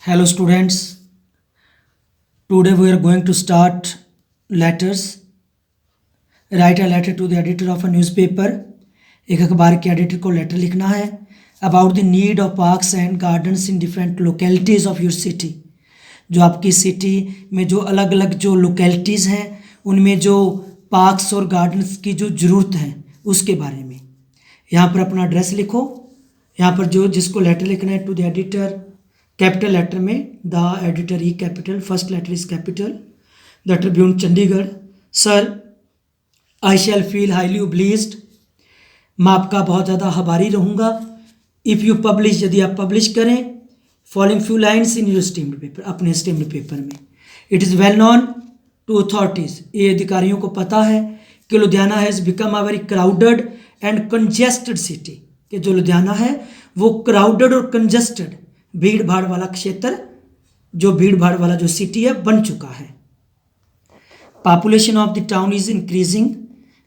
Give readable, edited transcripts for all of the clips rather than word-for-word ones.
Hello students, today we are going to start letters. Write a letter to the editor of a newspaper. एक अखबार के editor को letter लिखना है about the need of parks and gardens in different localities of your city. जो आपकी city में जो अलग अलग जो लोकेलिटीज़ हैं उनमें जो पार्क्स और गार्डन्स की जो ज़रूरत है उसके बारे में। यहाँ पर अपना एड्रेस लिखो। यहाँ पर जो जिसको लेटर लिखना है to the editor, capital letter में the editor E capital, first letter is capital, the Tribune Chandigarh. Sir, I shall feel highly obliged, मैं आपका बहुत ज़्यादा आभारी रहूँगा। इफ़ यू पब्लिश, यदि आप पब्लिश करें following few lines in your esteemed paper, अपने स्टेम्ड पेपर में। It is well known to authorities, ये अधिकारियों को पता है कि Ludhiana has become a very crowded and congested city, कि जो लुधियाना है वो क्राउडेड और कंजेस्टेड, भीड़ भाड़ वाला क्षेत्र, जो भीड़ भाड़ वाला जो सिटी है बन चुका है। Population of the town is increasing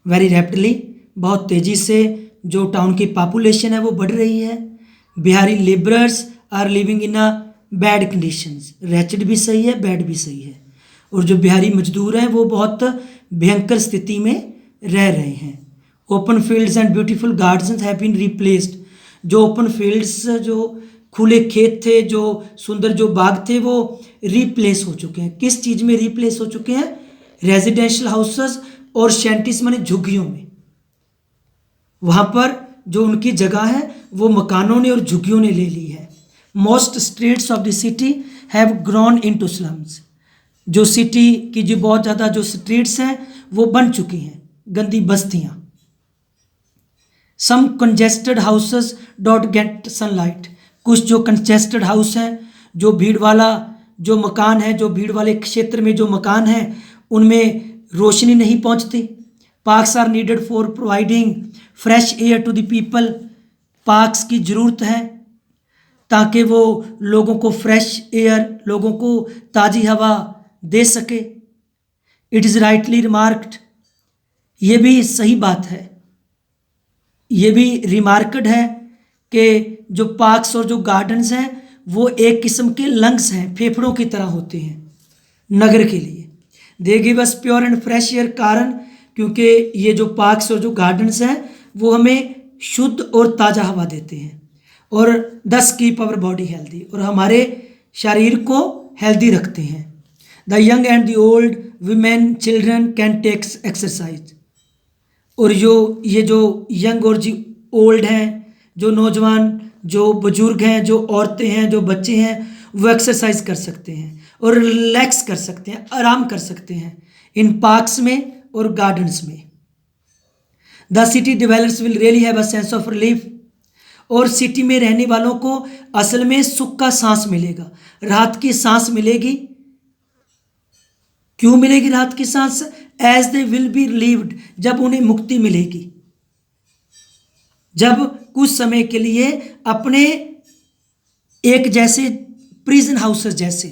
very rapidly, बहुत तेज़ी से जो टाउन की पॉपुलेशन है वो बढ़ रही है। Bihari labourers are living in a bad conditions, wretched भी सही है, बैड भी सही है। और जो बिहारी मजदूर हैं वो बहुत भयंकर स्थिति में रह रहे हैं। Open fields and beautiful gardens have been replaced, जो ओपन फील्ड्स, जो खुले खेत थे, जो सुंदर जो बाग थे, वो रिप्लेस हो चुके हैं। किस चीज़ में रिप्लेस हो चुके हैं? रेजिडेंशियल हाउसेस और शेंटीज माने झुग्गियों में। वहाँ पर जो उनकी जगह है वो मकानों ने और झुग्गियों ने ले ली है। Most streets of the city have grown into slums, जो सिटी की जो बहुत ज़्यादा जो स्ट्रीट्स हैं वो बन चुकी हैं गंदी बस्तियाँ। Some congested houses don't get sunlight, कुछ जो कंजेस्टेड हाउस हैं, जो भीड़ वाला जो मकान है, जो भीड़ वाले क्षेत्र में जो मकान है उनमें रोशनी नहीं पहुंचती। Parks are needed for providing fresh air to the people, parks की ज़रूरत है ताकि वो लोगों को फ्रेश एयर, लोगों को ताज़ी हवा दे सके। इट इज़ राइटली रिमार्क्ड, ये भी सही बात है, ये भी रिमार्कड है कि जो पार्क्स और जो गार्डन्स हैं वो एक किस्म के लंग्स हैं, फेफड़ों की तरह होते हैं नगर के लिए। They give us pure and fresh air, कारण क्योंकि ये जो पार्क्स और जो गार्डन्स हैं वो हमें शुद्ध और ताज़ा हवा देते हैं। और दस कीप आवर बॉडी हेल्दी, और हमारे शरीर को हेल्दी रखते हैं। The young and the old, women, children can take exercise, और जो ये जो यंग और जो ओल्ड हैं, जो नौजवान, जो बुजुर्ग हैं, जो औरतें हैं, जो बच्चे हैं, वो एक्सरसाइज कर सकते हैं और रिलैक्स कर सकते हैं, आराम कर सकते हैं इन पार्क्स में और गार्डन्स में। The city developers will really have a sense of relief, और सिटी में रहने वालों को असल में सुख का सांस मिलेगा, राहत की सांस मिलेगी। क्यों मिलेगी राहत की सांस? As they will be relieved, जब उन्हें मुक्ति मिलेगी, जब कुछ समय के लिए अपने एक जैसे प्रिजन हाउसेस जैसे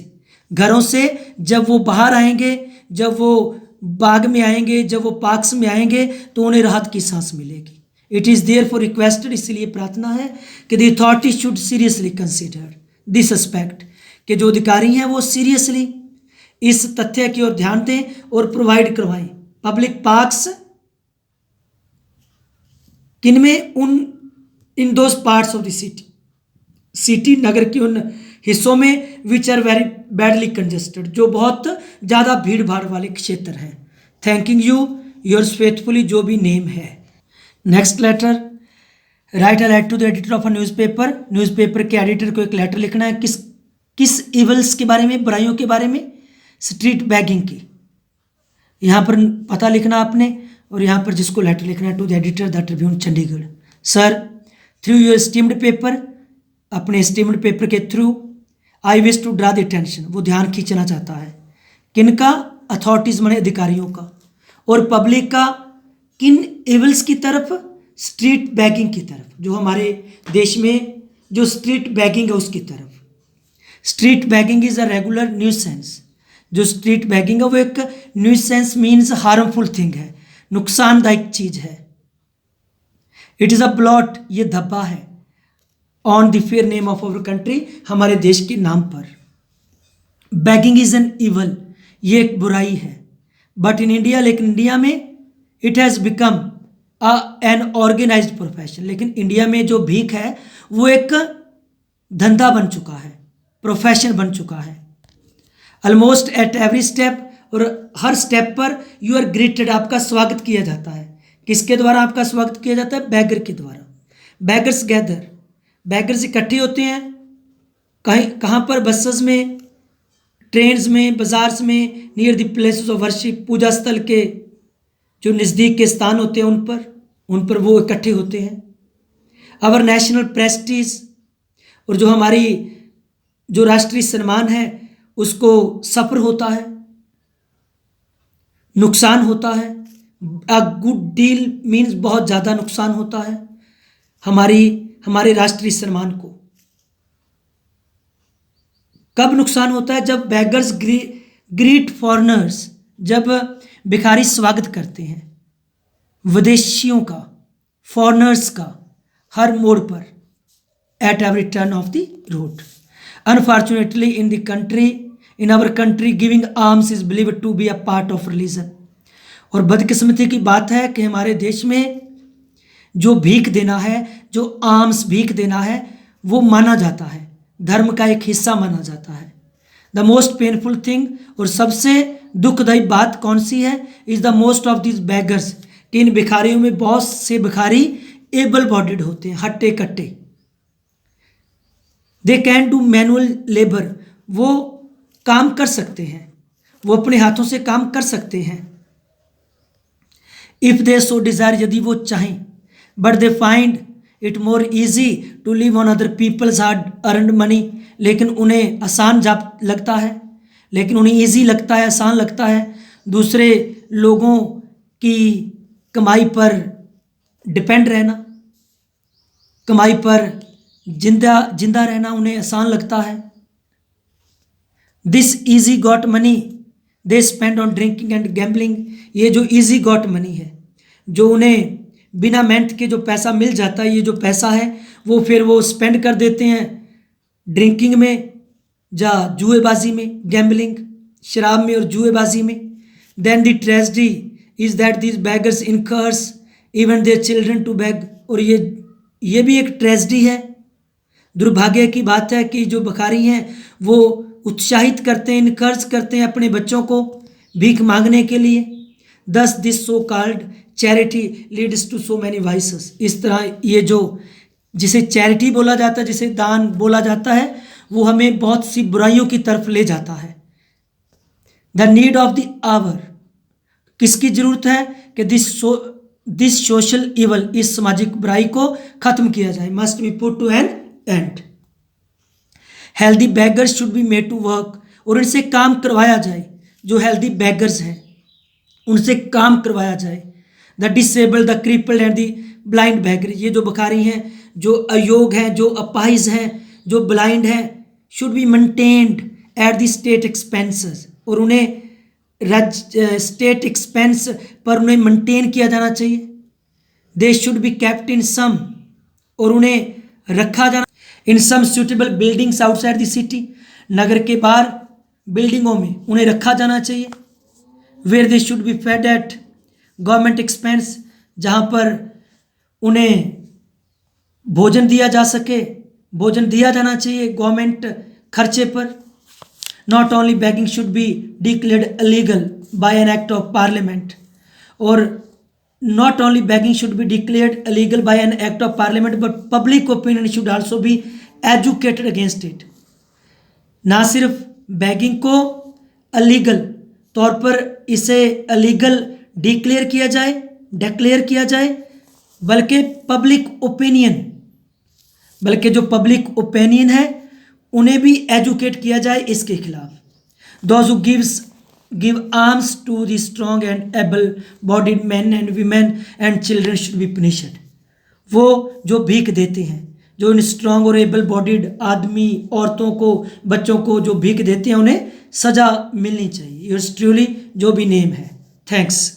घरों से जब वो बाहर आएंगे, जब वो बाग में आएंगे, जब वो पार्क्स में आएंगे तो उन्हें राहत की सांस मिलेगी। It is there for requested, इसलिए प्रार्थना है कि the authority should seriously consider this aspect, कि जो अधिकारी हैं वो सीरियसली इस तथ्य की ओर ध्यान दें और प्रोवाइड करवाएं पब्लिक पार्क्स, किनमें? उन in those parts of the city, नगर के उन हिस्सों में which are very badly congested, जो बहुत ज़्यादा भीड़ भाड़ वाले क्षेत्र हैं। थैंकिंग यू, योर्स फेथफुली, जो भी नेम है। Next letter, write a letter to the editor of a newspaper, newspaper के एडिटर को एक लेटर लिखना है। किस इवल्स के बारे में? बुराइयों के बारे में, स्ट्रीट बैगिंग की। यहाँ पर पता लिखना आपने, और यहाँ पर जिसको लेटर लिखना है to the editor the Tribune Chandigarh. Sir, through your esteemed paper, अपने स्टीम्ड पेपर के through, I wish to draw the attention, वो ध्यान खींचना चाहता है। किनका? अथॉरिटीज़ माने अधिकारियों का, और पब्लिक का किन एवल्स की तरफ? स्ट्रीट बैगिंग की तरफ, जो हमारे देश में जो स्ट्रीट बैगिंग है उसकी तरफ। Street bagging is a regular nuisance, जो स्ट्रीट बैगिंग है वो एक न्यूसेंस मीन्स हार्मफुल थिंग है, नुकसानदायक चीज़ है। इट इज़ अ ब्लॉट, ये धब्बा है, on the fair name of our country, हमारे देश के नाम पर। बैगिंग इज एन इवल, ये एक बुराई है। बट इन इंडिया, लेकिन इंडिया में it has become an organised profession, लेकिन इंडिया में जो भीख है वो एक धंधा बन चुका है, प्रोफेशन बन चुका है। ऑलमोस्ट एट एवरी स्टेप, और हर स्टेप पर यू आर ग्रीटेड, आपका स्वागत किया जाता है। किसके द्वारा आपका स्वागत किया जाता है? बैगर के द्वारा। बैगर्स गैदर, बैगर्स इकट्ठे होते हैं कहाँ पर? बसेस में, ट्रेन्स में, बाजार्स में, near the places of worship, पूजा स्थल के जो नज़दीक के स्थान होते हैं उन पर वो इकट्ठे होते हैं। आवर नेशनल प्रेस्टीज, और जो हमारी जो राष्ट्रीय सम्मान है उसको सफ़र होता है, नुकसान होता है। अ गुड डील मीन्स बहुत ज़्यादा नुकसान होता है हमारे राष्ट्रीय सम्मान को। कब नुकसान होता है? जब बैगर्स ग्रीट फॉरेनर्स, जब भिखारी स्वागत करते हैं विदेशियों का, फॉरेनर्स का, हर मोड़ पर, at every turn of the road. Unfortunately in our country giving alms is believed to be a part of religion. और बदकिस्मती की बात है कि हमारे देश में जो भीख देना है, जो आर्म्स भीख देना है, वो माना जाता है, धर्म का एक हिस्सा माना जाता है। द मोस्ट पेनफुल थिंग, और सबसे दुखदायी बात कौन सी है? Is the most of this beggars, कि इन भिखारियों में बहुत से भिखारी एबल बॉडीड होते हैं, हट्टे कट्टे। They can do manual labour, वो काम कर सकते हैं, वो अपने हाथों से काम कर सकते हैं। इफ दे सो डिजायर, यदि वो चाहें। But they find it more easy to live on other people's hard earned money, लेकिन उन्हें आसान लगता है, लेकिन उन्हें ईजी लगता है, आसान लगता है दूसरे लोगों की कमाई पर डिपेंड रहना, कमाई पर जिंदा रहना उन्हें आसान लगता है। This easy got money they spend on drinking and gambling, ये जो ईजी गॉट मनी है, जो उन्हें बिना मेहनत के जो पैसा मिल जाता है, ये जो पैसा है वो फिर वो स्पेंड कर देते हैं ड्रिंकिंग में, या जुएबाजी में, गैम्बलिंग, शराब में और जुएबाजी में। Then the tragedy is that these beggars encourage even their children to beg, और ये भी एक ट्रेजेडी है, दुर्भाग्य की बात है कि जो भिखारी हैं वो उत्साहित करते हैं, इनकर्ज करते हैं अपने बच्चों को भीख मांगने के लिए। Thus this so called charity leads to so many vices, इस तरह ये जो जिसे चैरिटी बोला जाता है, जिसे दान बोला जाता है, वो हमें बहुत सी बुराइयों की तरफ ले जाता है। The need of the hour, किसकी जरूरत है? कि दिस सोशल इवल, इस सामाजिक बुराई को खत्म किया जाए, must be put to an end. Healthy beggars should be made to work, और इनसे काम करवाया जाए, जो हेल्दी बैगर्स हैं उनसे काम करवाया जाए। The disabled, the crippled and the blind beggar, ये जो भिखारी हैं, जो अयोग हैं, जो अपाहिज हैं, जो ब्लाइंड हैं, should be maintained at the state expenses, और उन्हें स्टेट एक्सपेंस पर उन्हें मेंटेन किया जाना चाहिए। They should be kept in some, और उन्हें रखा जाना in some suitable buildings outside the city, नगर के बाहर बिल्डिंगों में उन्हें रखा जाना चाहिए। Where they should be fed at government expense, जहाँ पर उन्हें भोजन दिया जा सके, भोजन दिया जाना चाहिए गवर्नमेंट खर्चे पर। Not only begging should be declared illegal by an act of parliament, और not only begging should be declared illegal by an act of parliament but public opinion should also be educated against it। ना सिर्फ bagging को illegal तौर पर इसे illegal declare किया जाए, बल्कि जो पब्लिक ओपिनियन है उन्हें भी एजुकेट किया जाए इसके खिलाफ। Those who give arms to the strong and able-bodied men and women and children should be punished। वो जो भीख देते हैं, जो इन स्ट्रॉन्ग और एबल बॉडीड आदमी, औरतों को, बच्चों को जो भीख देते हैं, उन्हें सज़ा मिलनी चाहिए। योर्स ट्रूली, जो भी नेम है। थैंक्स।